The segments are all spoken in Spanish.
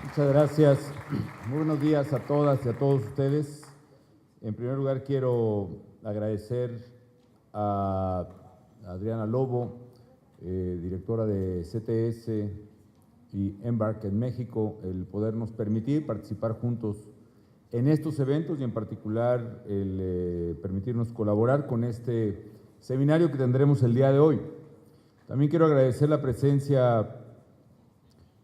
Muchas gracias. Muy buenos días a todas y a todos ustedes. En primer lugar, quiero agradecer a Adriana Lobo, directora de CTS y Embark en México, el podernos permitir participar juntos en estos eventos y en particular el permitirnos colaborar con este seminario que tendremos el día de hoy. También quiero agradecer la presencia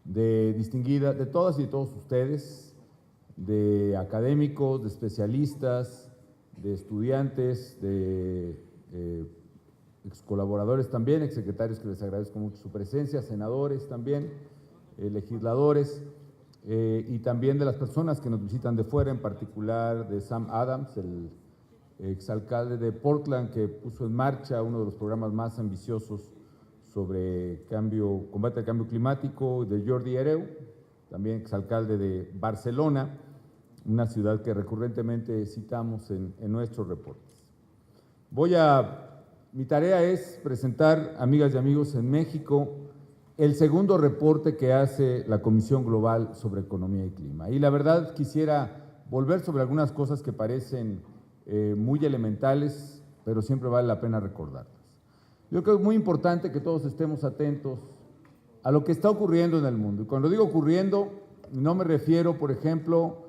de todas y de todos ustedes, de académicos, de especialistas, de estudiantes, de ex colaboradores también, ex secretarios que les agradezco mucho su presencia, senadores también, legisladores, y también de las personas que nos visitan de fuera, en particular de Sam Adams, el exalcalde de Portland, que puso en marcha uno de los programas más ambiciosos sobre combate al cambio climático, de Jordi Hereu, también exalcalde de Barcelona, una ciudad que recurrentemente citamos en nuestros reportes. Mi tarea es presentar, amigas y amigos, en México, el segundo reporte que hace la Comisión Global sobre Economía y Clima. Y la verdad quisiera volver sobre algunas cosas que parecen muy elementales, pero siempre vale la pena recordarlas. Yo creo que es muy importante que todos estemos atentos a lo que está ocurriendo en el mundo. Y cuando digo ocurriendo, no me refiero, por ejemplo,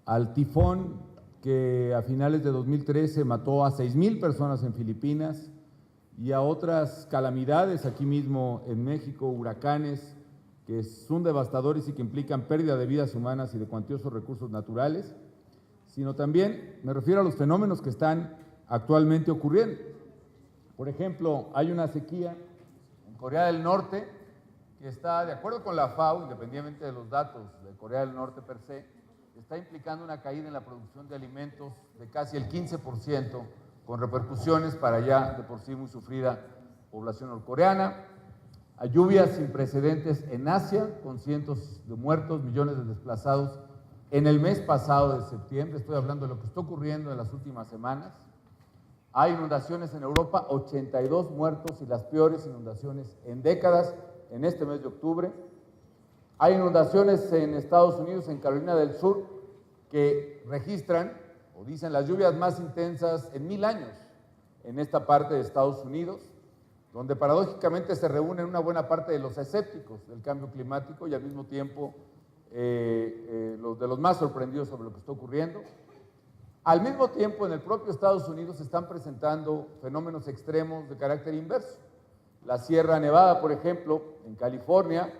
al tifón que a finales de 2013 mató a 6,000 personas en Filipinas y a otras calamidades aquí mismo en México, huracanes que son devastadores y que implican pérdida de vidas humanas y de cuantiosos recursos naturales, sino también me refiero a los fenómenos que están actualmente ocurriendo. Por ejemplo, hay una sequía en Corea del Norte que está, de acuerdo con la FAO, independientemente de los datos de Corea del Norte per se, está implicando una caída en la producción de alimentos de casi el 15%, con repercusiones para ya de por sí muy sufrida población norcoreana. Hay lluvias sin precedentes en Asia, con cientos de muertos, millones de desplazados en el mes pasado de septiembre. Estoy hablando de lo que está ocurriendo en las últimas semanas. Hay inundaciones en Europa, 82 muertos y las peores inundaciones en décadas en este mes de octubre. Hay inundaciones en Estados Unidos, en Carolina del Sur, que registran o dicen las lluvias más intensas en 1000 años en esta parte de Estados Unidos, donde paradójicamente se reúnen una buena parte de los escépticos del cambio climático y al mismo tiempo los de los más sorprendidos sobre lo que está ocurriendo. Al mismo tiempo, en el propio Estados Unidos se están presentando fenómenos extremos de carácter inverso. La Sierra Nevada, por ejemplo, en California,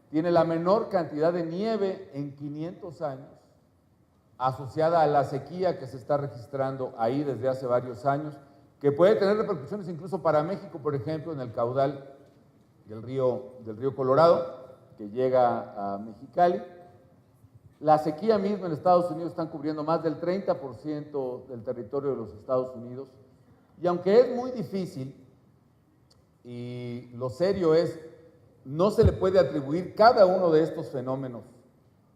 tiene la menor cantidad de nieve en 500 años, asociada a la sequía que se está registrando ahí desde hace varios años, que puede tener repercusiones incluso para México, por ejemplo, en el caudal del río Colorado, que llega a Mexicali. La sequía misma en Estados Unidos están cubriendo más del 30% del territorio de los Estados Unidos. Y aunque es muy difícil, y lo serio es, no se le puede atribuir cada uno de estos fenómenos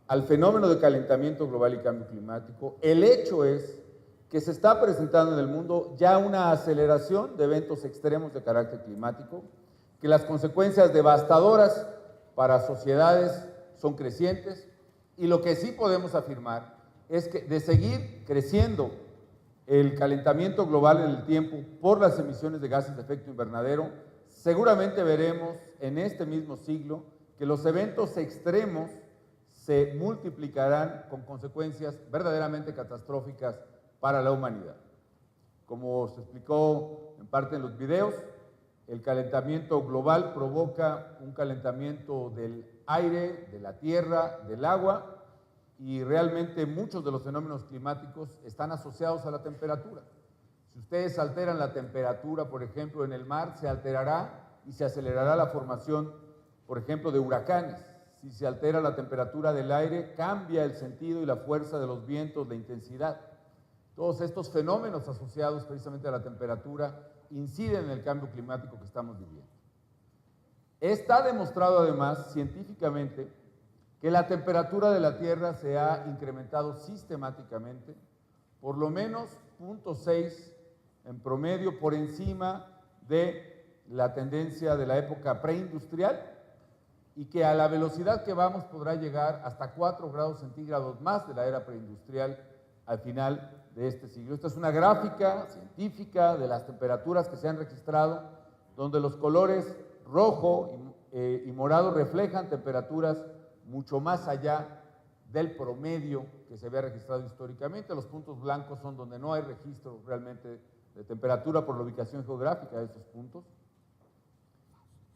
al fenómeno de calentamiento global y cambio climático, el hecho es que se está presentando en el mundo ya una aceleración de eventos extremos de carácter climático, que las consecuencias devastadoras para sociedades son crecientes. Y lo que sí podemos afirmar es que de seguir creciendo el calentamiento global en el tiempo por las emisiones de gases de efecto invernadero, seguramente veremos en este mismo siglo que los eventos extremos se multiplicarán con consecuencias verdaderamente catastróficas para la humanidad. Como se explicó en parte en los videos, el calentamiento global provoca un calentamiento del aire, de la tierra, del agua, y realmente muchos de los fenómenos climáticos están asociados a la temperatura. Si ustedes alteran la temperatura, por ejemplo, en el mar, se alterará y se acelerará la formación, por ejemplo, de huracanes. Si se altera la temperatura del aire, cambia el sentido y la fuerza de los vientos, la intensidad. Todos estos fenómenos asociados precisamente a la temperatura inciden en el cambio climático que estamos viviendo. Está demostrado además científicamente que la temperatura de la Tierra se ha incrementado sistemáticamente, por lo menos 0.6 en promedio por encima de la tendencia de la época preindustrial, y que a la velocidad que vamos podrá llegar hasta 4 grados centígrados más de la era preindustrial al final de este siglo. Esta es una gráfica científica de las temperaturas que se han registrado, donde los colores rojo y morado reflejan temperaturas mucho más allá del promedio que se había registrado históricamente. Los puntos blancos son donde no hay registro realmente de temperatura por la ubicación geográfica de esos puntos.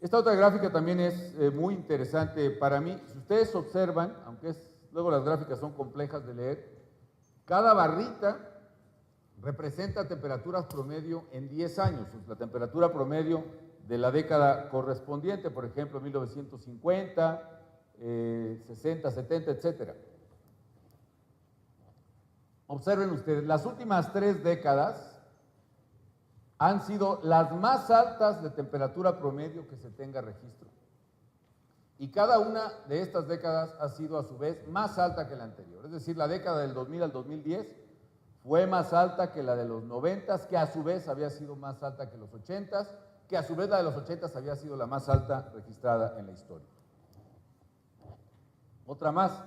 Esta otra gráfica también es muy interesante para mí. Si ustedes observan, aunque luego las gráficas son complejas de leer, cada barrita representa temperaturas promedio en 10 años, la temperatura promedio de la década correspondiente, por ejemplo, 1950, 60, 70, etcétera. Observen ustedes, las últimas 3 décadas han sido las más altas de temperatura promedio que se tenga registro. Y cada una de estas décadas ha sido a su vez más alta que la anterior. Es decir, la década del 2000 al 2010 fue más alta que la de los 90, que a su vez había sido más alta que los 80, que a su vez la de los 80 había sido la más alta registrada en la historia. Otra más,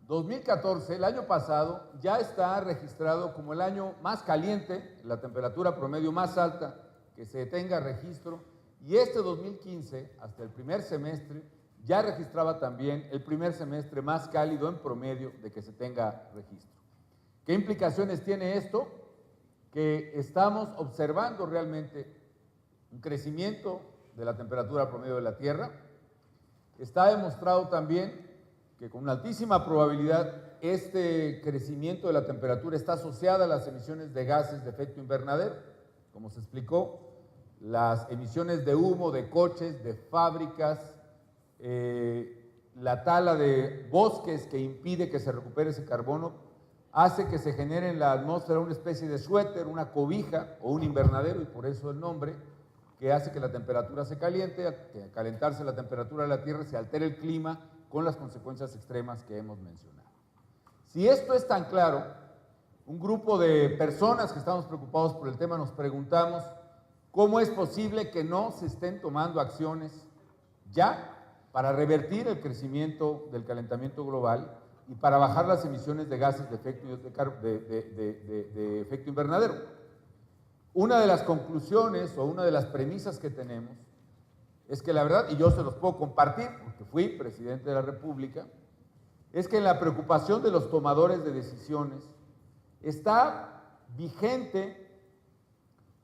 2014, el año pasado, ya está registrado como el año más caliente, la temperatura promedio más alta que se tenga registro, y este 2015, hasta el primer semestre, ya registraba también el primer semestre más cálido en promedio de que se tenga registro. ¿Qué implicaciones tiene esto? Que estamos observando realmente un crecimiento de la temperatura promedio de la Tierra. Está demostrado también que con una altísima probabilidad este crecimiento de la temperatura está asociado a las emisiones de gases de efecto invernadero. Como se explicó, las emisiones de humo de coches, de fábricas, la tala de bosques que impide que se recupere ese carbono, hace que se genere en la atmósfera una especie de suéter, una cobija o un invernadero, y por eso el nombre, que hace que la temperatura se caliente, que al calentarse la temperatura de la Tierra se altere el clima con las consecuencias extremas que hemos mencionado. Si esto es tan claro, un grupo de personas que estamos preocupados por el tema nos preguntamos cómo es posible que no se estén tomando acciones ya para revertir el crecimiento del calentamiento global y para bajar las emisiones de gases de efecto invernadero. Una de las conclusiones o una de las premisas que tenemos es que la verdad, y yo se los puedo compartir porque fui presidente de la República, es que en la preocupación de los tomadores de decisiones está vigente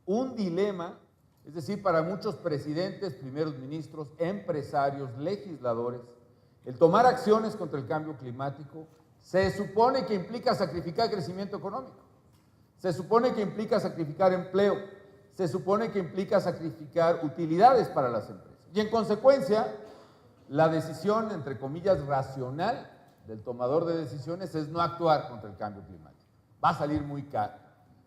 un dilema, es decir, para muchos presidentes, primeros ministros, empresarios, legisladores, el tomar acciones contra el cambio climático se supone que implica sacrificar crecimiento económico, se supone que implica sacrificar empleo, se supone que implica sacrificar utilidades para las empresas. Y en consecuencia, la decisión, entre comillas, racional del tomador de decisiones es no actuar contra el cambio climático. Va a salir muy caro,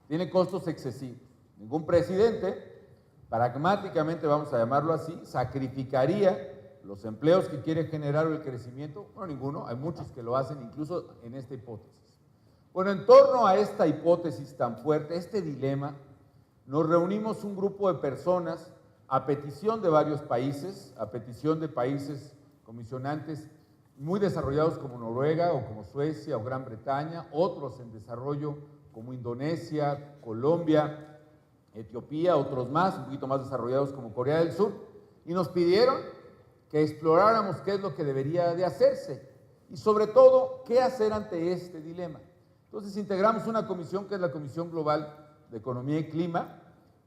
tiene costos excesivos. Ningún presidente, pragmáticamente vamos a llamarlo así, sacrificaría los empleos que quiere generar o el crecimiento. No, ninguno, hay muchos que lo hacen incluso en esta hipótesis. Bueno, en torno a esta hipótesis tan fuerte, este dilema, nos reunimos un grupo de personas a petición de varios países, a petición de países comisionantes muy desarrollados como Noruega o como Suecia o Gran Bretaña, otros en desarrollo como Indonesia, Colombia, Etiopía, otros más, un poquito más desarrollados como Corea del Sur, y nos pidieron que exploráramos qué es lo que debería de hacerse y sobre todo qué hacer ante este dilema. Entonces integramos una comisión que es la Comisión Global de Economía y Clima,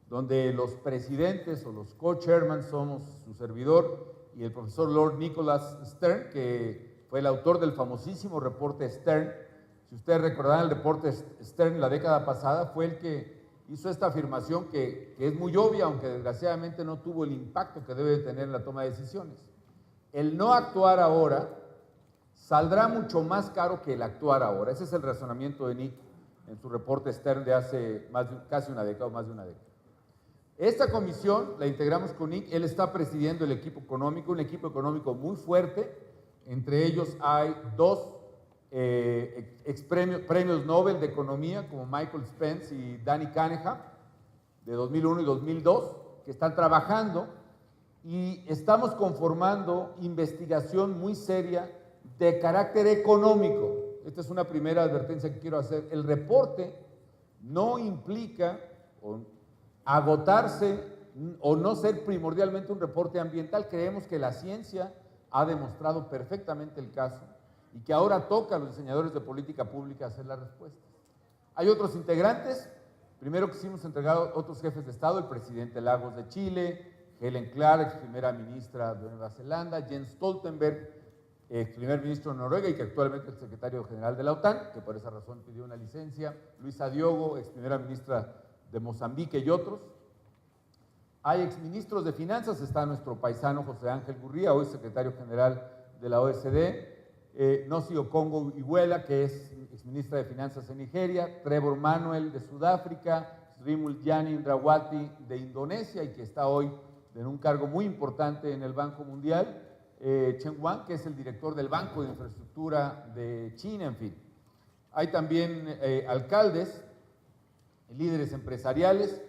donde los presidentes o los co-chairman somos su servidor y el profesor Lord Nicholas Stern, que fue el autor del famosísimo reporte Stern. Si ustedes recordarán el reporte Stern la década pasada, fue el que hizo esta afirmación que es muy obvia, aunque desgraciadamente no tuvo el impacto que debe de tener en la toma de decisiones. El no actuar ahora saldrá mucho más caro que el actuar ahora. Ese es el razonamiento de Nick en su reporte Stern de hace casi una década o más de una década. Esta comisión la integramos con Nick, él está presidiendo el equipo económico, un equipo económico muy fuerte, entre ellos hay 2 premios Nobel de Economía, como Michael Spence y Danny Kahneman, de 2001 y 2002, que están trabajando y estamos conformando investigación muy seria de carácter económico. Esta es una primera advertencia que quiero hacer. El reporte no implica agotarse o no ser primordialmente un reporte ambiental. Creemos que la ciencia ha demostrado perfectamente el caso y que ahora toca a los diseñadores de política pública hacer las respuestas. Hay otros integrantes. Primero quisimos entregar a otros jefes de Estado, el presidente Lagos de Chile, Helen Clark, ex primera ministra de Nueva Zelanda, Jens Stoltenberg, ex primer ministro de Noruega y que actualmente es el secretario general de la OTAN, que por esa razón pidió una licencia, Luisa Diogo, ex primera ministra de Mozambique y otros. Hay exministros de Finanzas, está nuestro paisano José Ángel Gurría, hoy secretario general de la OECD, Nosi Okongo Iweala, que es exministra de Finanzas en Nigeria, Trevor Manuel de Sudáfrica, Sri Mulyani Indrawati de Indonesia y que está hoy en un cargo muy importante en el Banco Mundial, Chen Wang, que es el director del Banco de Infraestructura de China, en fin. Hay también alcaldes, líderes empresariales,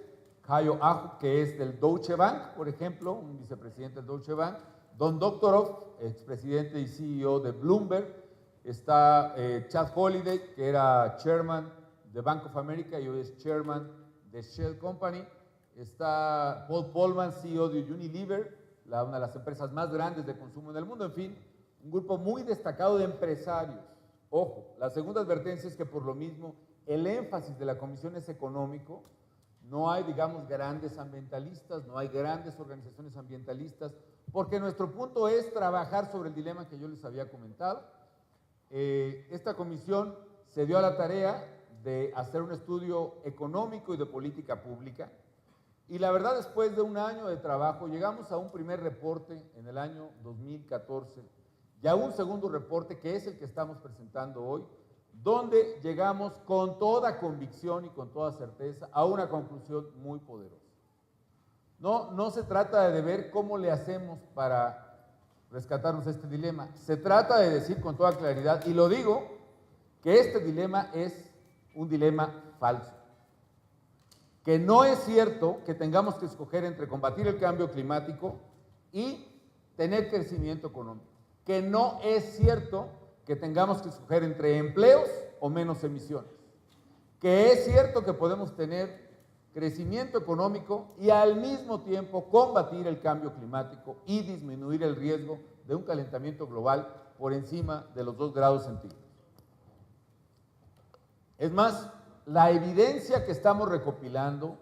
Caio Ahu, que es del Deutsche Bank, por ejemplo, un vicepresidente del Deutsche Bank, Don Doctorow, expresidente y CEO de Bloomberg, está Chad Holiday, que era chairman de Bank of America y hoy es chairman de Shell Company, está Paul Polman, CEO de Unilever, una de las empresas más grandes de consumo en el mundo, en fin, un grupo muy destacado de empresarios. Ojo, la segunda advertencia es que por lo mismo el énfasis de la comisión es económico, no hay, digamos, grandes ambientalistas, no hay grandes organizaciones ambientalistas, porque nuestro punto es trabajar sobre el dilema que yo les había comentado. Esta comisión se dio a la tarea de hacer un estudio económico y de política pública, y la verdad, después de un año de trabajo, llegamos a un primer reporte en el año 2014, y a un segundo reporte, que es el que estamos presentando hoy, donde llegamos con toda convicción y con toda certeza a una conclusión muy poderosa. No se trata de ver cómo le hacemos para rescatarnos este dilema, se trata de decir con toda claridad, y lo digo, que este dilema es un dilema falso. Que no es cierto que tengamos que escoger entre combatir el cambio climático y tener crecimiento económico. Que no es cierto que tengamos que escoger entre empleos o menos emisiones. Que es cierto que podemos tener crecimiento económico y al mismo tiempo combatir el cambio climático y disminuir el riesgo de un calentamiento global por encima de los 2 grados centígrados. Es más, la evidencia que estamos recopilando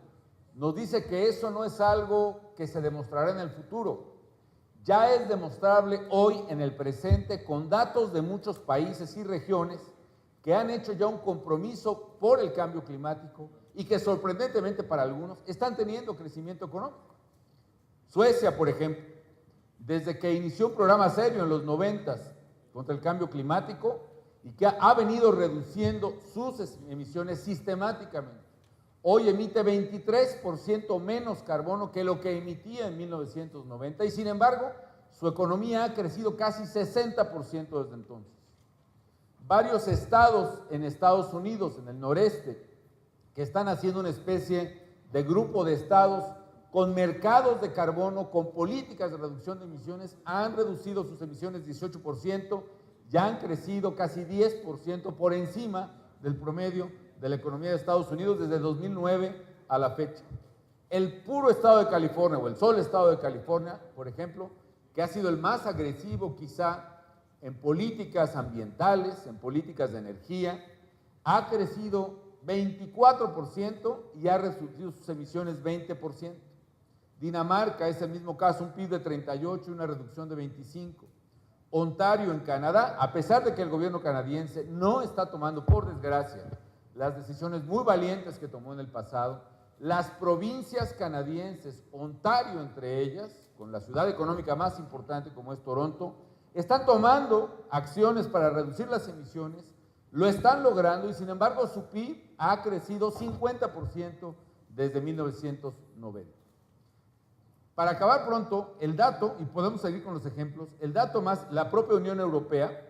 nos dice que eso no es algo que se demostrará en el futuro. Ya es demostrable hoy en el presente con datos de muchos países y regiones que han hecho ya un compromiso por el cambio climático y que sorprendentemente para algunos están teniendo crecimiento económico. Suecia, por ejemplo, desde que inició un programa serio en los 90s contra el cambio climático, y que ha venido reduciendo sus emisiones sistemáticamente. Hoy emite 23% menos carbono que lo que emitía en 1990 y sin embargo su economía ha crecido casi 60% desde entonces. Varios estados en Estados Unidos, en el noreste, que están haciendo una especie de grupo de estados con mercados de carbono, con políticas de reducción de emisiones, han reducido sus emisiones 18%, ya han crecido casi 10% por encima del promedio de la economía de Estados Unidos desde 2009 a la fecha. El puro estado de California, o el solo estado de California, por ejemplo, que ha sido el más agresivo quizá en políticas ambientales, en políticas de energía, ha crecido 24% y ha reducido sus emisiones 20%. Dinamarca es el mismo caso, un PIB de 38 y una reducción de 25%. Ontario, en Canadá, a pesar de que el gobierno canadiense no está tomando, por desgracia, las decisiones muy valientes que tomó en el pasado, las provincias canadienses, Ontario entre ellas, con la ciudad económica más importante como es Toronto, están tomando acciones para reducir las emisiones, lo están logrando y sin embargo su PIB ha crecido 50% desde 1990. Para acabar pronto, el dato, y podemos seguir con los ejemplos, el dato más, la propia Unión Europea,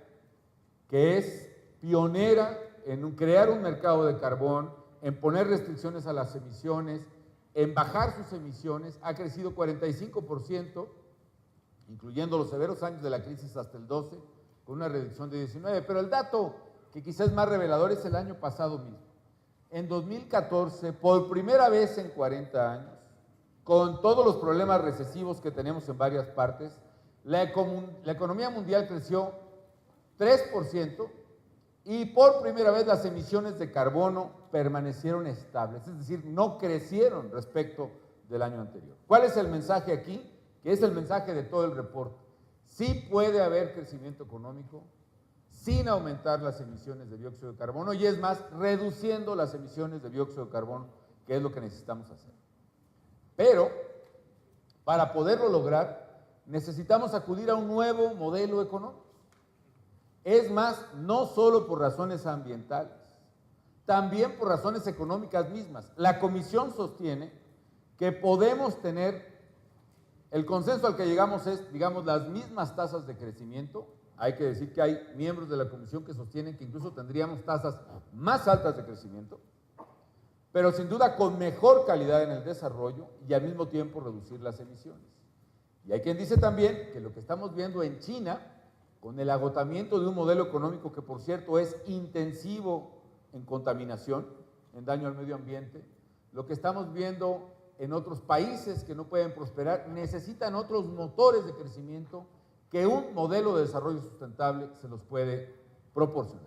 que es pionera en crear un mercado de carbón, en poner restricciones a las emisiones, en bajar sus emisiones, ha crecido 45% incluyendo los severos años de la crisis hasta el 12, con una reducción de 19. Pero el dato que quizás es más revelador es el año pasado mismo. En 2014, por primera vez en 40 años, con todos los problemas recesivos que tenemos en varias partes, la economía mundial creció 3% y por primera vez las emisiones de carbono permanecieron estables, es decir, no crecieron respecto del año anterior. ¿Cuál es el mensaje aquí? Que es el mensaje de todo el reporte. Sí puede haber crecimiento económico sin aumentar las emisiones de dióxido de carbono y es más, reduciendo las emisiones de dióxido de carbono, que es lo que necesitamos hacer. Pero, para poderlo lograr, necesitamos acudir a un nuevo modelo económico. Es más, no solo por razones ambientales, también por razones económicas mismas. La Comisión sostiene que podemos tener, el consenso al que llegamos es, digamos, las mismas tasas de crecimiento. Hay que decir que hay miembros de la Comisión que sostienen que incluso tendríamos tasas más altas de crecimiento, pero sin duda con mejor calidad en el desarrollo y al mismo tiempo reducir las emisiones. Y hay quien dice también que lo que estamos viendo en China, con el agotamiento de un modelo económico que, por cierto, es intensivo en contaminación, en daño al medio ambiente, lo que estamos viendo en otros países que no pueden prosperar, necesitan otros motores de crecimiento que un modelo de desarrollo sustentable se los puede proporcionar.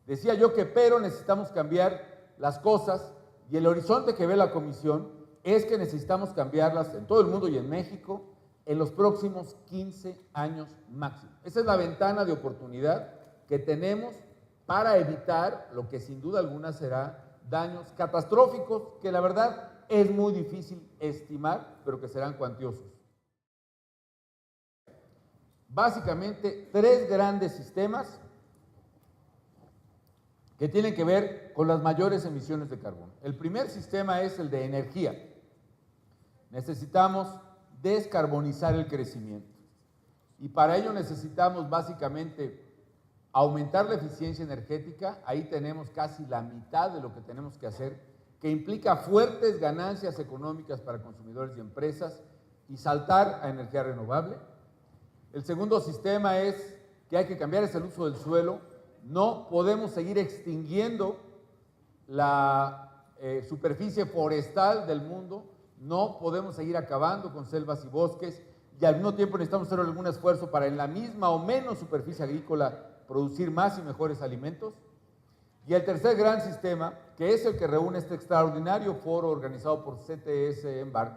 Decía yo que, pero necesitamos cambiar las cosas y el horizonte que ve la Comisión es que necesitamos cambiarlas en todo el mundo y en México en los próximos 15 años máximo. Esa es la ventana de oportunidad que tenemos para evitar lo que sin duda alguna será daños catastróficos que la verdad es muy difícil estimar, pero que serán cuantiosos. Básicamente, tres grandes sistemas que tienen que ver con las mayores emisiones de carbono. El primer sistema es el de energía. Necesitamos descarbonizar el crecimiento y para ello necesitamos básicamente aumentar la eficiencia energética. Ahí tenemos casi la mitad de lo que tenemos que hacer, que implica fuertes ganancias económicas para consumidores y empresas y saltar a energía renovable. El segundo sistema es que hay que cambiar el uso del suelo. No podemos seguir extinguiendo la superficie forestal del mundo, no podemos seguir acabando con selvas y bosques y al mismo tiempo necesitamos hacer algún esfuerzo para en la misma o menos superficie agrícola producir más y mejores alimentos. Y el tercer gran sistema, que es el que reúne este extraordinario foro organizado por CTS EMBARC,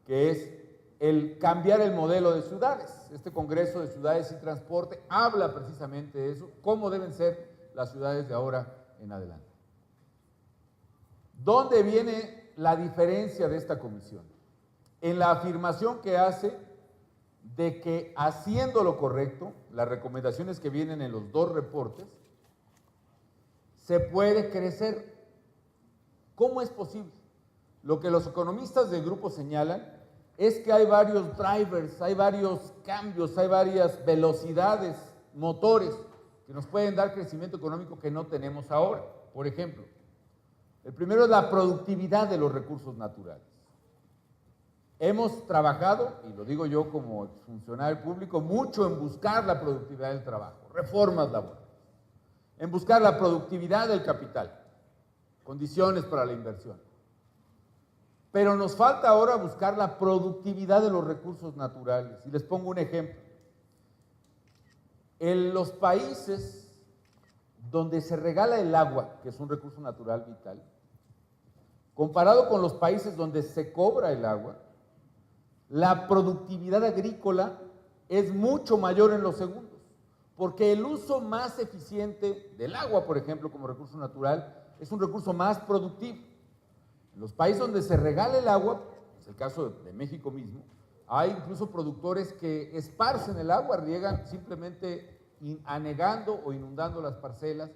que es el cambiar el modelo de ciudades. Este Congreso de Ciudades y Transporte habla precisamente de eso, cómo deben ser las ciudades de ahora en adelante. ¿Dónde viene la diferencia de esta comisión? En la afirmación que hace de que haciendo lo correcto, las recomendaciones que vienen en los dos reportes, se puede crecer. ¿Cómo es posible? Lo que los economistas del grupo señalan es que hay varios drivers, hay varios cambios, hay varias velocidades, motores, que nos pueden dar crecimiento económico que no tenemos ahora. Por ejemplo, el primero es la productividad de los recursos naturales. Hemos trabajado, y lo digo yo como funcionario público, mucho en buscar la productividad del trabajo, reformas laborales, en buscar la productividad del capital, condiciones para la inversión. Pero nos falta ahora buscar la productividad de los recursos naturales. Y les pongo un ejemplo. En los países donde se regala el agua, que es un recurso natural vital, comparado con los países donde se cobra el agua, la productividad agrícola es mucho mayor en los segundos, porque el uso más eficiente del agua, por ejemplo, como recurso natural, es un recurso más productivo. En los países donde se regala el agua, es el caso de México mismo, hay incluso productores que esparcen el agua, riegan simplemente anegando o inundando las parcelas,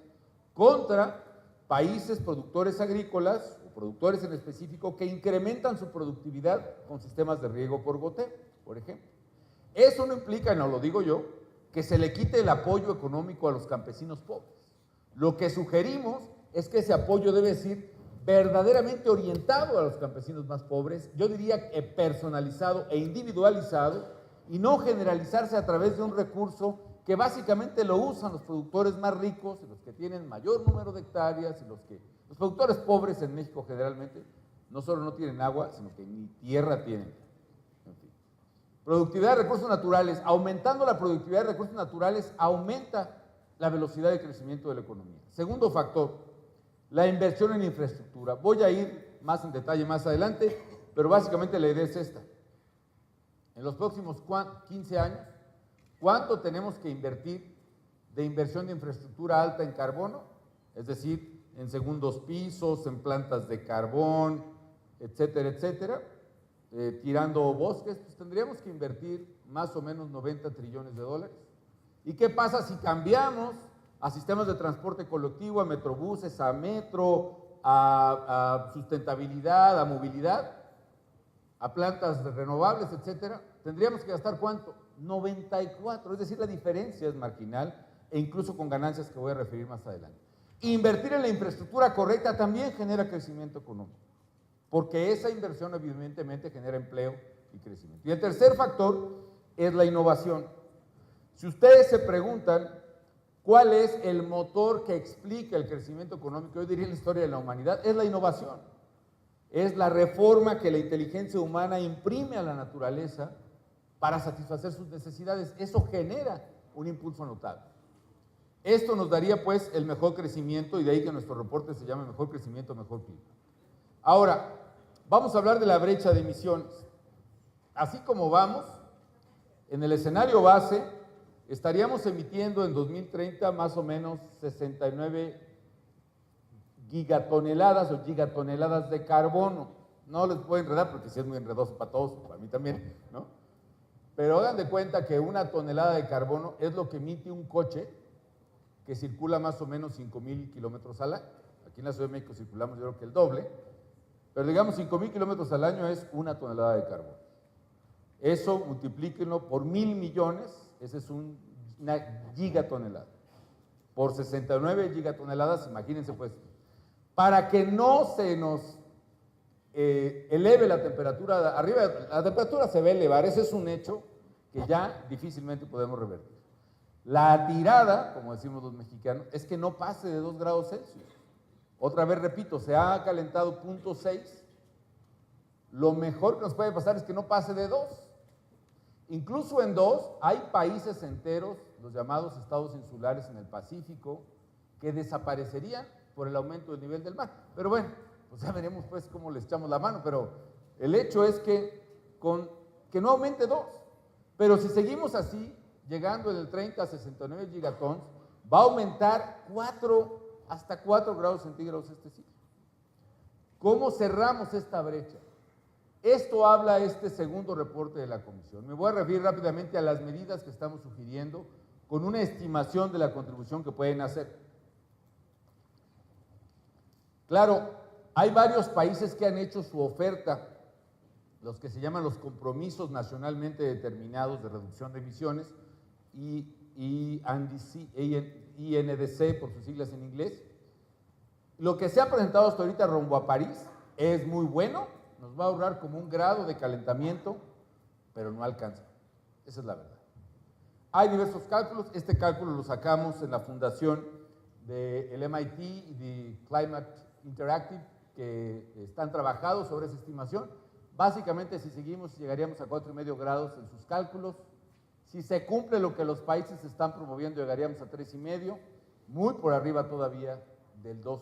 contra países productores agrícolas, o productores en específico, que incrementan su productividad con sistemas de riego por goteo, por ejemplo. Eso no implica, no lo digo yo, que se le quite el apoyo económico a los campesinos pobres. Lo que sugerimos es que ese apoyo debe ser verdaderamente orientado a los campesinos más pobres, yo diría personalizado e individualizado, y no generalizarse a través de un recurso que básicamente lo usan los productores más ricos, los que tienen mayor número de hectáreas, y los productores pobres en México generalmente no solo no tienen agua, sino que ni tierra tienen. En fin. Productividad de recursos naturales. Aumentando la productividad de recursos naturales, aumenta la velocidad de crecimiento de la economía. Segundo factor, la inversión en infraestructura. Voy a ir más en detalle más adelante, pero básicamente la idea es esta. En los próximos 15 años, ¿cuánto tenemos que invertir de inversión de infraestructura alta en carbono? Es decir, en segundos pisos, en plantas de carbón, etcétera, etcétera, tirando bosques, pues tendríamos que invertir más o menos 90 trillones de dólares. ¿Y qué pasa si cambiamos a sistemas de transporte colectivo, a metrobuses, a metro, a sustentabilidad, a movilidad, a plantas renovables, etcétera? Tendríamos que gastar ¿cuánto? 94, es decir, la diferencia es marginal e incluso con ganancias que voy a referir más adelante. Invertir en la infraestructura correcta también genera crecimiento económico, porque esa inversión evidentemente genera empleo y crecimiento. Y el tercer factor es la innovación. Si ustedes se preguntan cuál es el motor que explica el crecimiento económico, yo diría en la historia de la humanidad, es la innovación. Es la reforma que la inteligencia humana imprime a la naturaleza para satisfacer sus necesidades. Eso genera un impulso notable. Esto nos daría pues el mejor crecimiento, y de ahí que nuestro reporte se llame Mejor Crecimiento, Mejor Clima. Ahora, vamos a hablar de la brecha de emisiones. Así como vamos, en el escenario base, estaríamos emitiendo en 2030 más o menos 69 gigatoneladas o gigatoneladas de carbono. No les puedo enredar porque sí es muy enredoso para todos, para mí también, ¿no? Pero hagan de cuenta que una tonelada de carbono es lo que emite un coche que circula más o menos 5,000 kilómetros al año. Aquí en la Ciudad de México circulamos yo creo que el doble, pero digamos 5,000 kilómetros al año es una tonelada de carbono. Eso multiplíquenlo por 1,000 millones, ese es una gigatonelada. Por 69 gigatoneladas, imagínense pues, para que no se nos eleve la temperatura arriba, la temperatura se va a elevar, ese es un hecho que ya difícilmente podemos revertir. La tirada, como decimos los mexicanos, es que no pase de 2 grados Celsius. Otra vez repito, se ha calentado 0.6, lo mejor que nos puede pasar es que no pase de 2. Incluso en 2 hay países enteros, los llamados estados insulares en el Pacífico, que desaparecerían por el aumento del nivel del mar. Pero bueno, pues ya veremos pues cómo les echamos la mano, pero el hecho es que no aumente 2. Pero si seguimos así, llegando en el 30 a 69 gigatons, va a aumentar hasta 4 grados centígrados este ciclo. ¿Cómo cerramos esta brecha? Esto habla este segundo reporte de la Comisión. Me voy a referir rápidamente a las medidas que estamos sugiriendo con una estimación de la contribución que pueden hacer. Claro, hay varios países que han hecho su oferta, los que se llaman los compromisos nacionalmente determinados de reducción de emisiones, INDC por sus siglas en inglés. Lo que se ha presentado hasta ahorita rumbo a París es muy bueno, nos va a ahorrar como 1 grado de calentamiento, pero no alcanza. Esa es la verdad. Hay diversos cálculos, este cálculo lo sacamos en la fundación del MIT y de Climate Interactive, que están trabajados sobre esa estimación. Básicamente, si seguimos, llegaríamos a 4,5 grados en sus cálculos. Si se cumple lo que los países están promoviendo, llegaríamos a 3,5, muy por arriba todavía del 2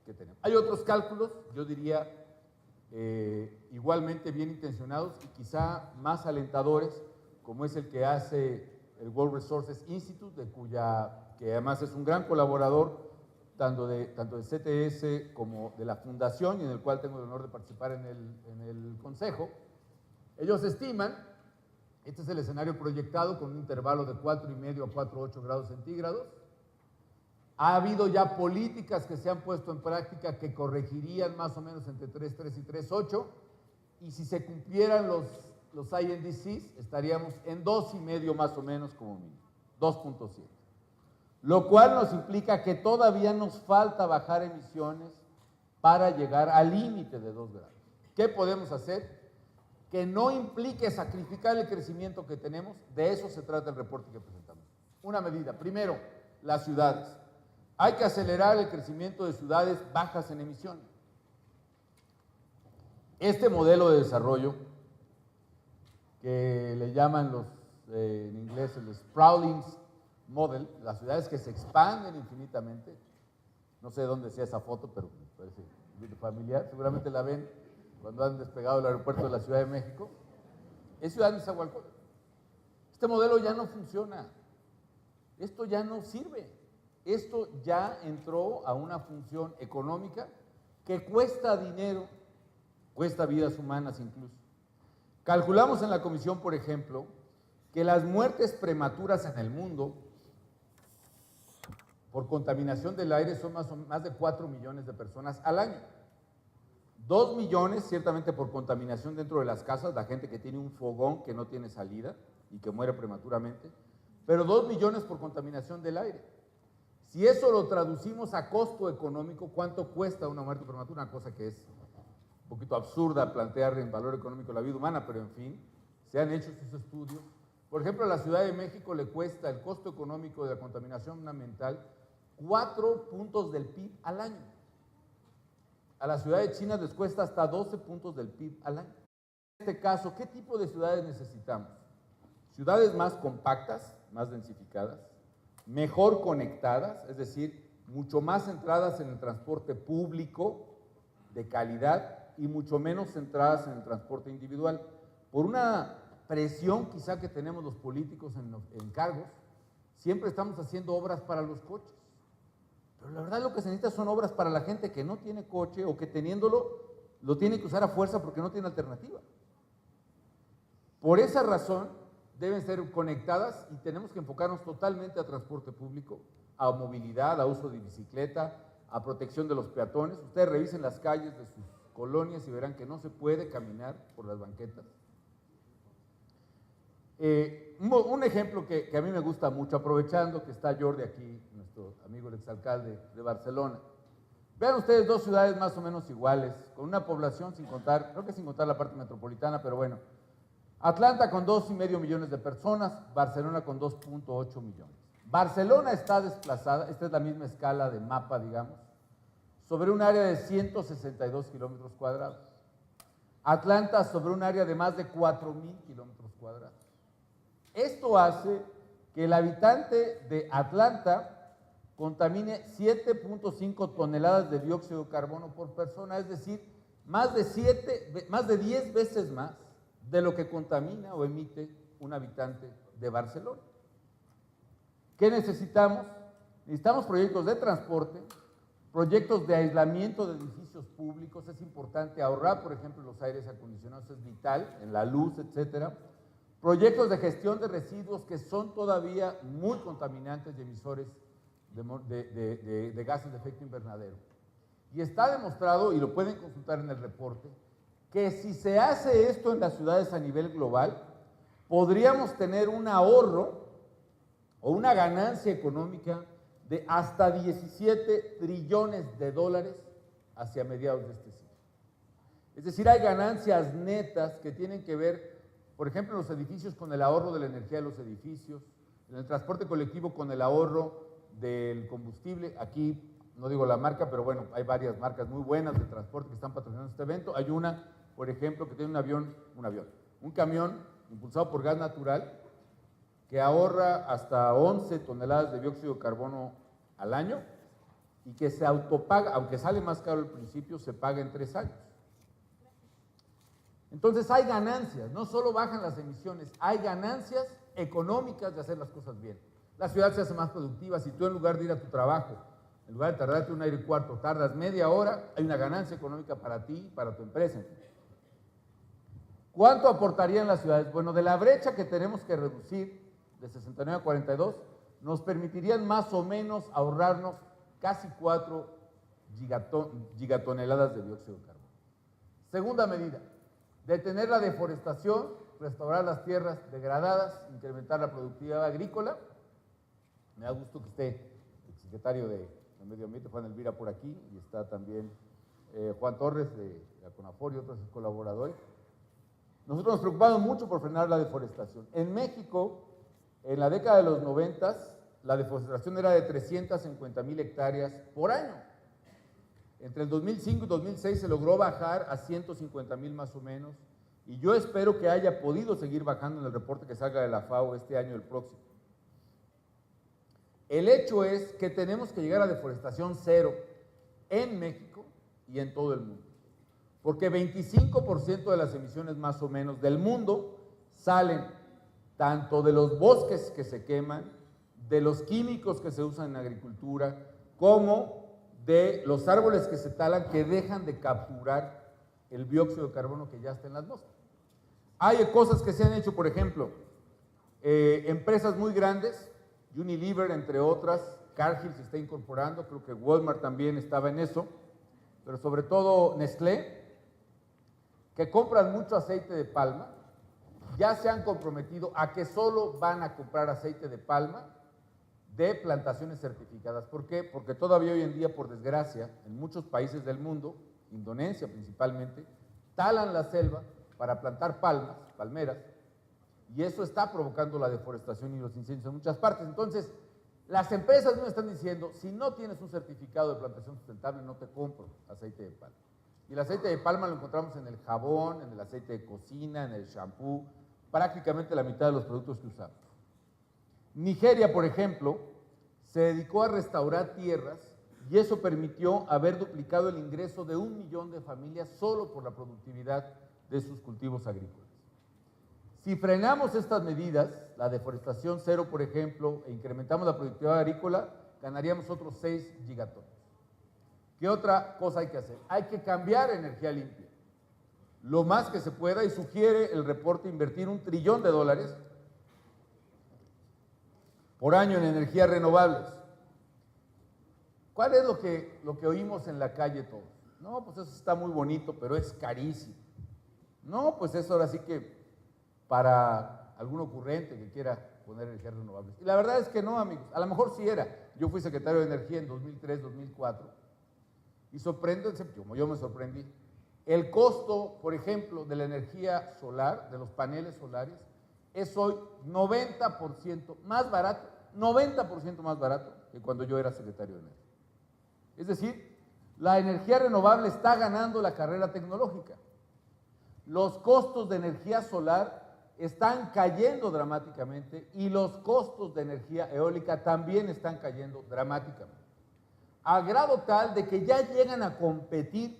que tenemos. Hay otros cálculos, yo diría, igualmente bien intencionados y quizá más alentadores, como es el que hace el World Resources Institute, que además es un gran colaborador tanto de CTS como de la Fundación, y en el cual tengo el honor de participar en el Consejo. Ellos estiman, este es el escenario proyectado con un intervalo de 4,5 a 4,8 grados centígrados. Ha habido ya políticas que se han puesto en práctica que corregirían más o menos entre 3,3 y 3,8, y si se cumplieran los INDCs, estaríamos en 2,5 más o menos como mínimo, 2,7. Lo cual nos implica que todavía nos falta bajar emisiones para llegar al límite de 2 grados. ¿Qué podemos hacer? que no implique sacrificar el crecimiento que tenemos. De eso se trata el reporte que presentamos. Una medida, primero, las ciudades. Hay que acelerar el crecimiento de ciudades bajas en emisiones. Este modelo de desarrollo, que le llaman en inglés el Sprawling Model, las ciudades que se expanden infinitamente, no sé dónde sea esa foto, pero me parece familiar, seguramente la ven cuando han despegado el aeropuerto de la Ciudad de México, es Ciudad de Nezahualcóyotl. Este modelo ya no funciona, esto ya no sirve, esto ya entró a una función económica que cuesta dinero, cuesta vidas humanas incluso. Calculamos en la comisión, por ejemplo, que las muertes prematuras en el mundo por contaminación del aire son más de 4 millones de personas al año. 2 millones ciertamente por contaminación dentro de las casas, la gente que tiene un fogón que no tiene salida y que muere prematuramente, pero 2 millones por contaminación del aire. Si eso lo traducimos a costo económico, ¿cuánto cuesta una muerte prematura? Una cosa que es un poquito absurda plantear en valor económico la vida humana, pero en fin, se han hecho sus estudios. Por ejemplo, a la Ciudad de México le cuesta el costo económico de la contaminación ambiental 4 puntos del PIB al año. A la ciudad de China les cuesta hasta 12 puntos del PIB al año. En este caso, ¿qué tipo de ciudades necesitamos? Ciudades más compactas, más densificadas, mejor conectadas, es decir, mucho más centradas en el transporte público de calidad y mucho menos centradas en el transporte individual. Por una presión quizá que tenemos los políticos en cargos, siempre estamos haciendo obras para los coches. Pero la verdad lo que se necesita son obras para la gente que no tiene coche o que teniéndolo lo tiene que usar a fuerza porque no tiene alternativa. Por esa razón deben ser conectadas y tenemos que enfocarnos totalmente a transporte público, a movilidad, a uso de bicicleta, a protección de los peatones. Ustedes revisen las calles de sus colonias y verán que no se puede caminar por las banquetas. Un ejemplo que a mí me gusta mucho, aprovechando que está Jordi aquí, nuestro amigo el exalcalde de Barcelona. Vean ustedes dos ciudades más o menos iguales, con una población sin contar, creo que sin contar la parte metropolitana, pero bueno. Atlanta con 2,5 millones de personas, Barcelona con 2,8 millones. Barcelona está desplazada, esta es la misma escala de mapa, digamos, sobre un área de 162 kilómetros cuadrados. Atlanta sobre un área de más de 4,000 kilómetros cuadrados. Esto hace que el habitante de Atlanta contamine 7,5 toneladas de dióxido de carbono por persona, es decir, más de 10 veces más de lo que contamina o emite un habitante de Barcelona. ¿Qué necesitamos? Necesitamos proyectos de transporte, proyectos de aislamiento de edificios públicos. Es importante ahorrar, por ejemplo, los aires acondicionados, es vital, en la luz, etcétera. Proyectos de gestión de residuos que son todavía muy contaminantes y emisores de gases de efecto invernadero. Y está demostrado, y lo pueden consultar en el reporte, que si se hace esto en las ciudades a nivel global, podríamos tener un ahorro o una ganancia económica de hasta 17 trillones de dólares hacia mediados de este siglo. Es decir, hay ganancias netas que tienen que ver, por ejemplo, en los edificios con el ahorro de la energía de los edificios, en el transporte colectivo con el ahorro del combustible. Aquí no digo la marca, pero bueno, hay varias marcas muy buenas de transporte que están patrocinando este evento. Hay una, por ejemplo, que tiene un camión impulsado por gas natural que ahorra hasta 11 toneladas de dióxido de carbono al año y que se autopaga, aunque sale más caro al principio, se paga en 3 años. Entonces hay ganancias, no solo bajan las emisiones, hay ganancias económicas de hacer las cosas bien. La ciudad se hace más productiva. Si tú en lugar de ir a tu trabajo, en lugar de tardarte 1 hora y cuarto, tardas media hora, hay una ganancia económica para ti y para tu empresa. ¿Cuánto aportarían las ciudades? Bueno, de la brecha que tenemos que reducir de 69 a 42, nos permitirían más o menos ahorrarnos casi 4 gigatoneladas de dióxido de carbono. Segunda medida, detener la deforestación, restaurar las tierras degradadas, incrementar la productividad agrícola. Me da gusto que esté el secretario de Medio Ambiente, Juan Elvira, por aquí, y está también Juan Torres de la CONAFOR y otros colaboradores. nosotros nos preocupamos mucho por frenar la deforestación. En México, en la década de los 90, la deforestación era de 350,000 hectáreas por año. Entre el 2005 y 2006 se logró bajar a 150,000 más o menos, y yo espero que haya podido seguir bajando en el reporte que salga de la FAO este año y el próximo. El hecho es que tenemos que llegar a deforestación cero en México y en todo el mundo, porque 25% de las emisiones más o menos del mundo salen tanto de los bosques que se queman, de los químicos que se usan en agricultura, como de los árboles que se talan que dejan de capturar el dióxido de carbono que ya está en la atmósfera. Hay cosas que se han hecho, por ejemplo, empresas muy grandes, Unilever entre otras, Cargill se está incorporando, creo que Walmart también estaba en eso, pero sobre todo Nestlé, que compran mucho aceite de palma, ya se han comprometido a que solo van a comprar aceite de palma de plantaciones certificadas. ¿Por qué? Porque todavía hoy en día, por desgracia, en muchos países del mundo, Indonesia principalmente, talan la selva para plantar palmeras, y eso está provocando la deforestación y los incendios en muchas partes. Entonces, las empresas me están diciendo, si no tienes un certificado de plantación sustentable, no te compro aceite de palma. Y el aceite de palma lo encontramos en el jabón, en el aceite de cocina, en el shampoo, prácticamente la mitad de los productos que usamos. Nigeria, por ejemplo, se dedicó a restaurar tierras y eso permitió haber duplicado el ingreso de 1 millón de familias solo por la productividad de sus cultivos agrícolas. Si frenamos estas medidas, la deforestación cero, por ejemplo, e incrementamos la productividad agrícola, ganaríamos otros 6 gigatones. ¿Qué otra cosa hay que hacer? Hay que cambiar energía limpia, lo más que se pueda, y sugiere el reporte invertir $1 trillón por año en energías renovables. ¿Cuál es lo que oímos en la calle todos? No, pues eso está muy bonito, pero es carísimo. No, pues eso ahora sí que para algún ocurrente que quiera poner energías renovables. Y la verdad es que no, amigos, a lo mejor sí era. Yo fui secretario de Energía en 2003, 2004, y sorpréndense, como yo me sorprendí, el costo, por ejemplo, de la energía solar, de los paneles solares, es hoy 90% más barato, 90% más barato que cuando yo era secretario de Energía. Es decir, la energía renovable está ganando la carrera tecnológica. Los costos de energía solar están cayendo dramáticamente y los costos de energía eólica también están cayendo dramáticamente, a grado tal de que ya llegan a competir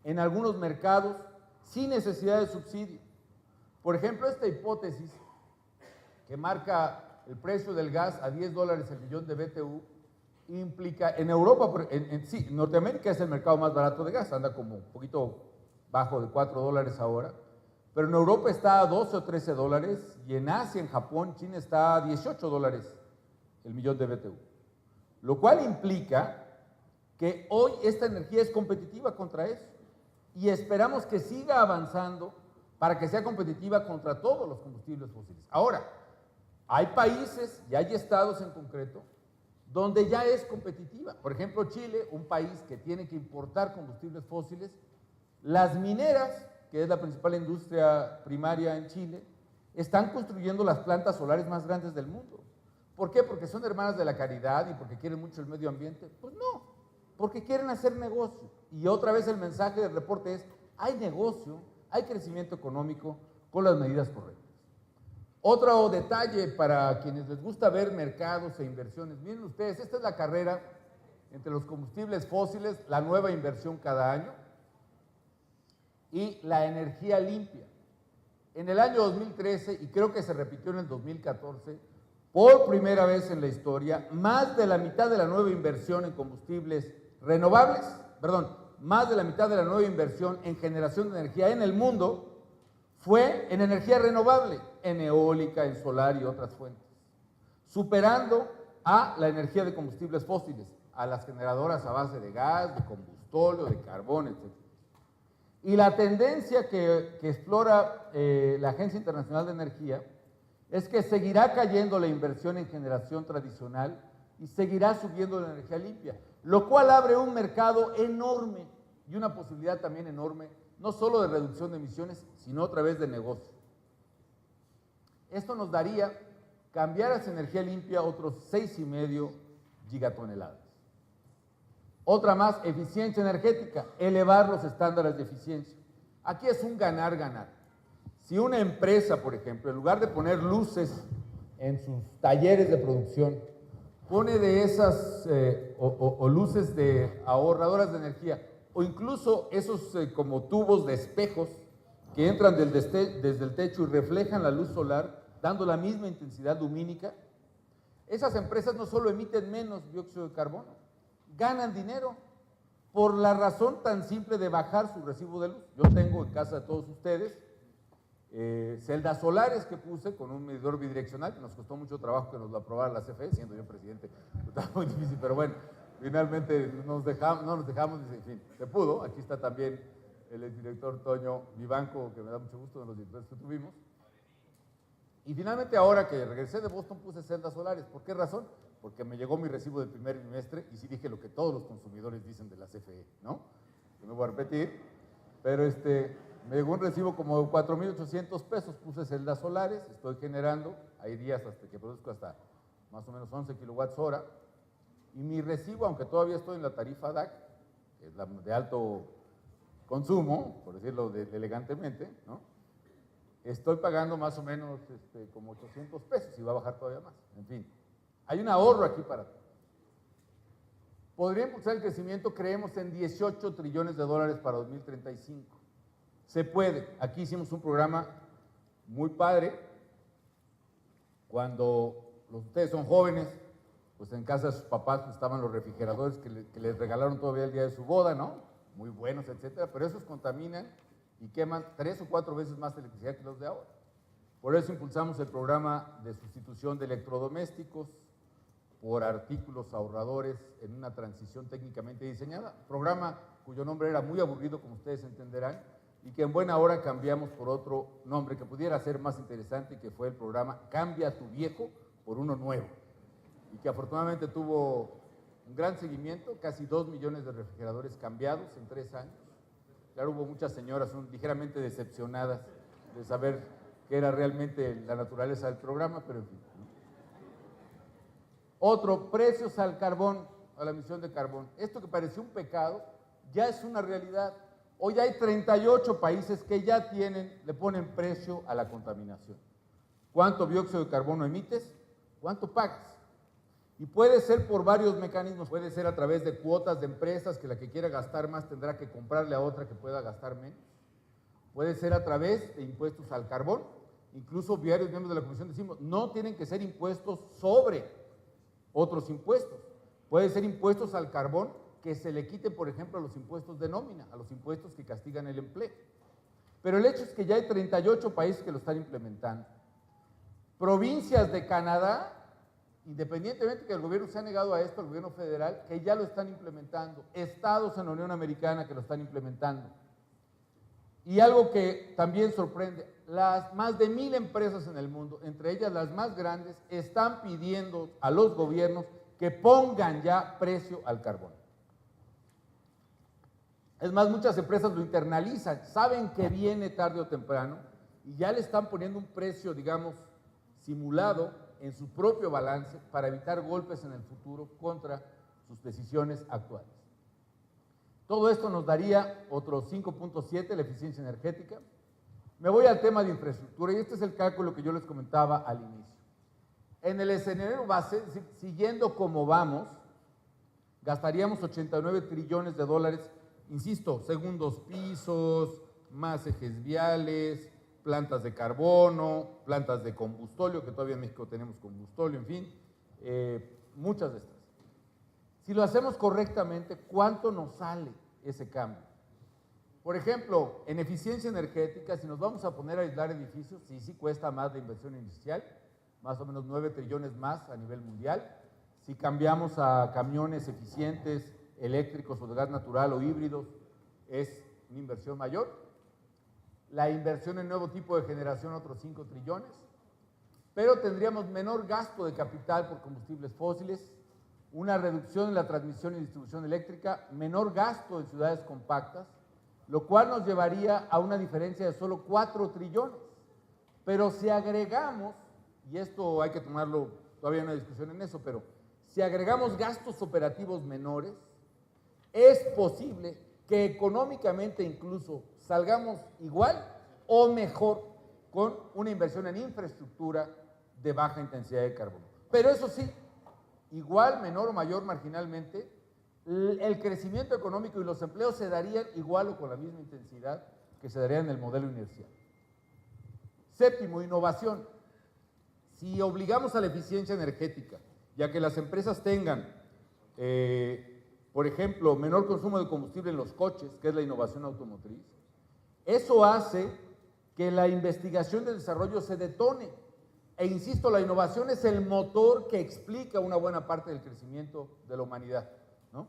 en algunos mercados sin necesidad de subsidio. Por ejemplo, esta hipótesis que marca el precio del gas a $10 el millón de BTU implica, en Europa, sí, Norteamérica es el mercado más barato de gas, anda como un poquito bajo de $4 ahora, pero en Europa está a 12 o 13 dólares, y en Asia, en Japón, China está a $18 el millón de BTU, lo cual implica que hoy esta energía es competitiva contra eso, y esperamos que siga avanzando para que sea competitiva contra todos los combustibles fósiles. Ahora, hay países y hay estados en concreto donde ya es competitiva. Por ejemplo, Chile, un país que tiene que importar combustibles fósiles, las mineras, que es la principal industria primaria en Chile, están construyendo las plantas solares más grandes del mundo. ¿Por qué? ¿Porque son hermanas de la caridad y porque quieren mucho el medio ambiente? Pues no, porque quieren hacer negocio. Y otra vez el mensaje del reporte es, hay negocio, hay crecimiento económico con las medidas correctas. Otro detalle para quienes les gusta ver mercados e inversiones, miren ustedes, esta es la carrera entre los combustibles fósiles, la nueva inversión cada año, y la energía limpia. En el año 2013, y creo que se repitió en el 2014, por primera vez en la historia, más de la mitad de la nueva inversión en combustibles renovables, más de la mitad de la nueva inversión en generación de energía en el mundo fue en energía renovable, en eólica, en solar y otras fuentes, superando a la energía de combustibles fósiles, a las generadoras a base de gas, de combustóleo, de carbón, etc. Y la tendencia que explora la Agencia Internacional de Energía es que seguirá cayendo la inversión en generación tradicional y seguirá subiendo la energía limpia, lo cual abre un mercado enorme y una posibilidad también enorme no solo de reducción de emisiones, sino a través de negocio. Esto nos daría cambiar hacia energía limpia otros 6,5 gigatoneladas. Otra más, eficiencia energética, elevar los estándares de eficiencia. Aquí es un ganar-ganar. Si una empresa, por ejemplo, en lugar de poner luces en sus talleres de producción, pone de esas o luces de ahorradoras de energía, o incluso esos como tubos de espejos que entran desde el techo y reflejan la luz solar, dando la misma intensidad lumínica, esas empresas no solo emiten menos dióxido de carbono, ganan dinero por la razón tan simple de bajar su recibo de luz. Yo tengo en casa de todos ustedes celdas solares que puse con un medidor bidireccional, que nos costó mucho trabajo que nos lo aprobara la CFE, siendo yo presidente, estaba muy difícil, pero bueno, finalmente no nos dejamos, en fin, se pudo. Aquí está también el exdirector Toño Vivanco, que me da mucho gusto de los directores que tuvimos. Y finalmente ahora que regresé de Boston puse celdas solares. ¿Por qué razón? Porque me llegó mi recibo del primer trimestre y sí dije lo que todos los consumidores dicen de la CFE, ¿no? No voy a repetir, pero me llegó un recibo como de 4,800 pesos, puse celdas solares, estoy generando, hay días hasta que produzco hasta más o menos 11 kilowatts hora, y mi recibo, aunque todavía estoy en la tarifa DAC, que es la de alto consumo, por decirlo elegantemente, ¿no? Estoy pagando más o menos como 800 pesos y va a bajar todavía más. En fin, hay un ahorro aquí para todos. ¿Podría impulsar el crecimiento? Creemos en 18 trillones de dólares para 2035. Se puede. Aquí hicimos un programa muy padre. Cuando ustedes son jóvenes, pues en casa de sus papás pues, estaban los refrigeradores que les regalaron todavía el día de su boda, ¿no? Muy buenos, etcétera, pero esos contaminan y queman 3 o 4 veces más electricidad que los de ahora. Por eso impulsamos el programa de sustitución de electrodomésticos por artículos ahorradores en una transición técnicamente diseñada, programa cuyo nombre era muy aburrido, como ustedes entenderán, y que en buena hora cambiamos por otro nombre que pudiera ser más interesante, y que fue el programa Cambia tu viejo por uno nuevo, y que afortunadamente tuvo un gran seguimiento, casi 2 millones de refrigeradores cambiados en 3 años. Claro, hubo muchas señoras ligeramente decepcionadas de saber qué era realmente la naturaleza del programa, pero en fin. Otro, precios al carbón, a la emisión de carbón. Esto que pareció un pecado, ya es una realidad. Hoy hay 38 países que ya le ponen precio a la contaminación. ¿Cuánto dióxido de carbono emites? ¿Cuánto pagas? Y puede ser por varios mecanismos, puede ser a través de cuotas de empresas, que la que quiera gastar más tendrá que comprarle a otra que pueda gastar menos. Puede ser a través de impuestos al carbón. Incluso varios miembros de la Comisión decimos, no tienen que ser impuestos sobre otros impuestos. Puede ser impuestos al carbón que se le quite, por ejemplo, a los impuestos de nómina, a los impuestos que castigan el empleo. Pero el hecho es que ya hay 38 países que lo están implementando. Provincias de Canadá, independientemente que el gobierno se ha negado a esto, el gobierno federal, que ya lo están implementando. Estados en la Unión Americana que lo están implementando. Y algo que también sorprende, las más de 1,000 empresas en el mundo, entre ellas las más grandes, están pidiendo a los gobiernos que pongan ya precio al carbón. Es más, muchas empresas lo internalizan, saben que viene tarde o temprano y ya le están poniendo un precio, digamos, simulado en su propio balance para evitar golpes en el futuro contra sus decisiones actuales. Todo esto nos daría otro 5.7, la eficiencia energética. Me voy al tema de infraestructura y este es el cálculo que yo les comentaba al inicio. En el escenario base, es decir, siguiendo como vamos, gastaríamos 89 trillones de dólares, insisto, segundos pisos, más ejes viales, plantas de carbono, plantas de combustóleo, que todavía en México tenemos combustóleo, en fin, muchas de estas. Si lo hacemos correctamente, ¿cuánto nos sale ese cambio? Por ejemplo, en eficiencia energética, si nos vamos a poner a aislar edificios, sí cuesta más de inversión inicial, más o menos 9 trillones más a nivel mundial. Si cambiamos a camiones eficientes, eléctricos o de gas natural o híbridos, es una inversión mayor. La inversión en nuevo tipo de generación, otros 5 trillones. Pero tendríamos menor gasto de capital por combustibles fósiles, una reducción en la transmisión y distribución eléctrica, menor gasto en ciudades compactas lo cual nos llevaría a una diferencia de solo 4 trillones. Pero si agregamos, y esto hay que tomarlo, todavía hay una discusión en eso, pero si agregamos gastos operativos menores, es posible que económicamente incluso salgamos igual o mejor con una inversión en infraestructura de baja intensidad de carbono. Pero eso sí, igual, menor o mayor marginalmente, el crecimiento económico y los empleos se darían igual o con la misma intensidad que se darían en el modelo inercial. Séptimo, innovación. Si obligamos a la eficiencia energética, ya que las empresas tengan, por ejemplo, menor consumo de combustible en los coches, que es la innovación automotriz, eso hace que la investigación y el desarrollo se detone. E insisto, la innovación es el motor que explica una buena parte del crecimiento de la humanidad, ¿no?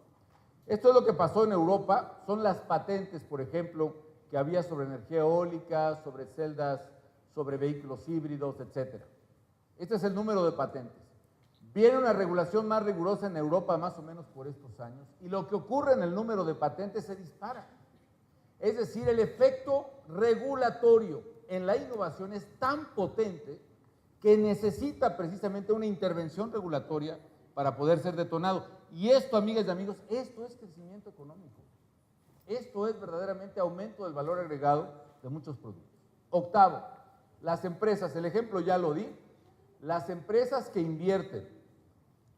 Esto es lo que pasó en Europa, son las patentes, por ejemplo, que había sobre energía eólica, sobre celdas, sobre vehículos híbridos, etc. Este es el número de patentes. Viene una regulación más rigurosa en Europa más o menos por estos años y lo que ocurre en el número de patentes se dispara. Es decir, el efecto regulatorio en la innovación es tan potente que necesita precisamente una intervención regulatoria para poder ser detonado. Y esto, amigas y amigos, esto es crecimiento económico. Esto es verdaderamente aumento del valor agregado de muchos productos. Octavo, las empresas, el ejemplo ya lo di, las empresas que invierten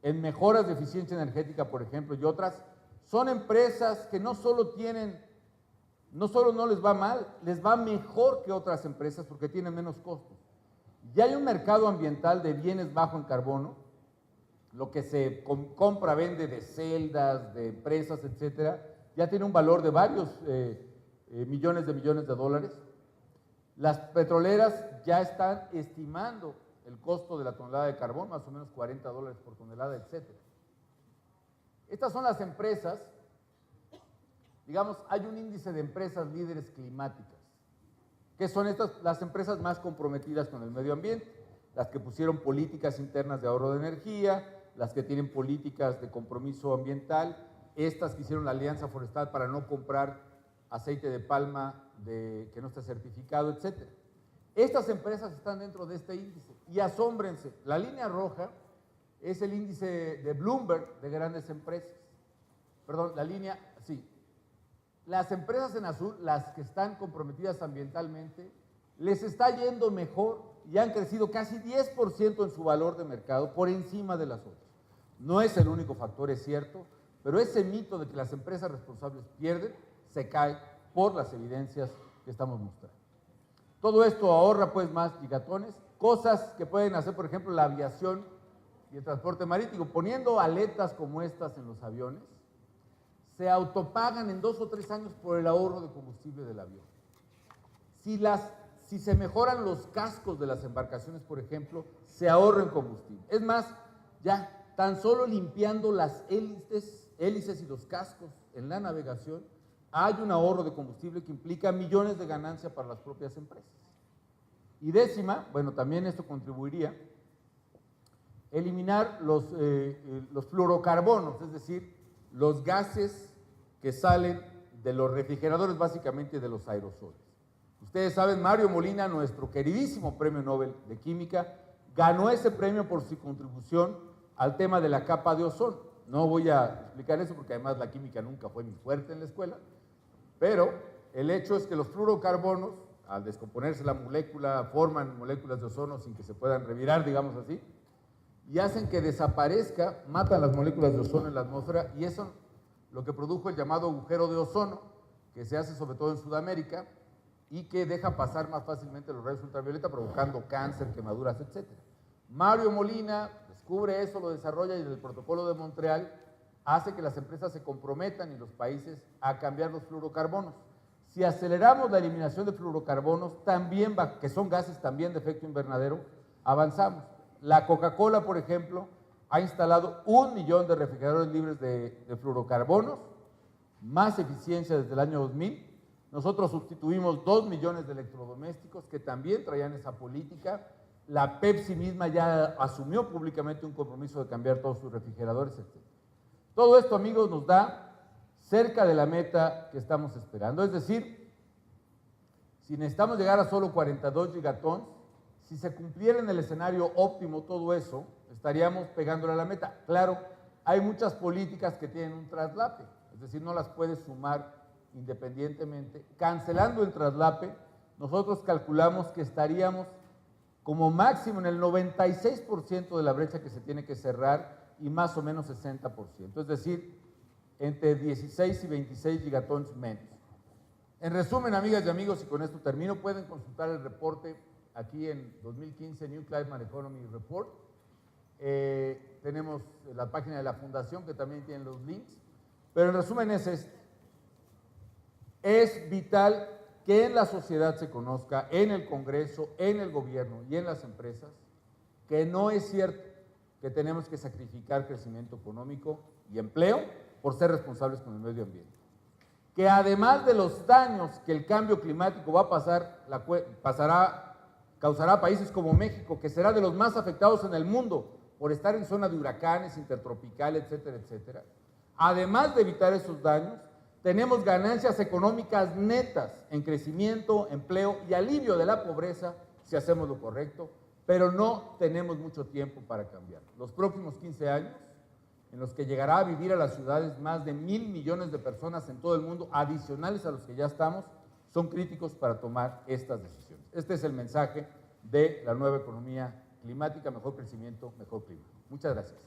en mejoras de eficiencia energética, por ejemplo, y otras, son empresas que no solo no les va mal, les va mejor que otras empresas porque tienen menos costos. Ya hay un mercado ambiental de bienes bajo en carbono, lo que se compra, vende de celdas, de empresas, etcétera, ya tiene un valor de varios millones de dólares. Las petroleras ya están estimando el costo de la tonelada de carbón, más o menos $40 por tonelada, etcétera. Estas son las empresas, digamos, hay un índice de empresas líderes climáticas, que son estas las empresas más comprometidas con el medio ambiente, las que pusieron políticas internas de ahorro de energía, las que tienen políticas de compromiso ambiental, estas que hicieron la Alianza Forestal para no comprar aceite de palma que no esté certificado, etc. Estas empresas están dentro de este índice y asómbrense, la línea roja es el índice de Bloomberg de grandes empresas, perdón, la línea, sí, las empresas en azul, las que están comprometidas ambientalmente, les está yendo mejor y han crecido casi 10% en su valor de mercado por encima de las otras. No es el único factor, es cierto, pero ese mito de que las empresas responsables pierden se cae por las evidencias que estamos mostrando. Todo esto ahorra pues más gigatones, cosas que pueden hacer, por ejemplo, la aviación y el transporte marítimo, poniendo aletas como estas en los aviones, se autopagan en 2 o 3 años por el ahorro de combustible del avión. Si se mejoran los cascos de las embarcaciones, por ejemplo, se ahorra en combustible. Es más, ya tan solo limpiando las hélices y los cascos en la navegación, hay un ahorro de combustible que implica millones de ganancias para las propias empresas. Y décima, bueno, también esto contribuiría a eliminar los fluorocarbonos, es decir, los gases que salen de los refrigeradores, básicamente de los aerosoles. Ustedes saben, Mario Molina, nuestro queridísimo Premio Nobel de Química, ganó ese premio por su contribución al tema de la capa de ozono. No voy a explicar eso porque además la química nunca fue mi fuerte en la escuela, pero el hecho es que los fluorocarbonos, al descomponerse la molécula, forman moléculas de ozono sin que se puedan revirar, digamos así, y hacen que desaparezca, matan las moléculas de ozono en la atmósfera, y eso lo que produjo el llamado agujero de ozono, que se hace sobre todo en Sudamérica, y que deja pasar más fácilmente los rayos ultravioleta, provocando cáncer, quemaduras, etc. Mario Molina descubre eso, lo desarrolla, y el protocolo de Montreal hace que las empresas se comprometan y los países a cambiar los fluorocarbonos. Si aceleramos la eliminación de fluorocarbonos, también que son gases también de efecto invernadero, avanzamos. La Coca-Cola, por ejemplo, ha instalado 1 millón de refrigeradores libres de fluorocarbonos, más eficiencia desde el año 2000. Nosotros sustituimos 2 millones de electrodomésticos que también traían esa política. La Pepsi misma ya asumió públicamente un compromiso de cambiar todos sus refrigeradores, etc. Todo esto, amigos, nos da cerca de la meta que estamos esperando. Es decir, si necesitamos llegar a solo 42 gigatons, si se cumpliera en el escenario óptimo todo eso, estaríamos pegándole a la meta. Claro, hay muchas políticas que tienen un traslape, es decir, no las puedes sumar independientemente. Cancelando el traslape, nosotros calculamos que estaríamos como máximo en el 96% de la brecha que se tiene que cerrar y más o menos 60%, es decir, entre 16 y 26 gigatons menos. En resumen, amigas y amigos, y con esto termino, pueden consultar el reporte aquí en 2015, New Climate Economy Report. Tenemos la página de la Fundación que también tiene los links, pero en resumen es este. Es vital que en la sociedad se conozca, en el Congreso, en el gobierno y en las empresas, que no es cierto que tenemos que sacrificar crecimiento económico y empleo por ser responsables con el medio ambiente. Que además de los daños que el cambio climático va a causará a países como México, que será de los más afectados en el mundo por estar en zona de huracanes, intertropicales, etcétera, etcétera. Además de evitar esos daños, tenemos ganancias económicas netas en crecimiento, empleo y alivio de la pobreza si hacemos lo correcto, pero no tenemos mucho tiempo para cambiar. Los próximos 15 años, en los que llegará a vivir a las ciudades más de 1,000 millones de personas en todo el mundo, adicionales a los que ya estamos, son críticos para tomar estas decisiones. Este es el mensaje de la nueva economía climática, mejor crecimiento, mejor clima. Muchas gracias.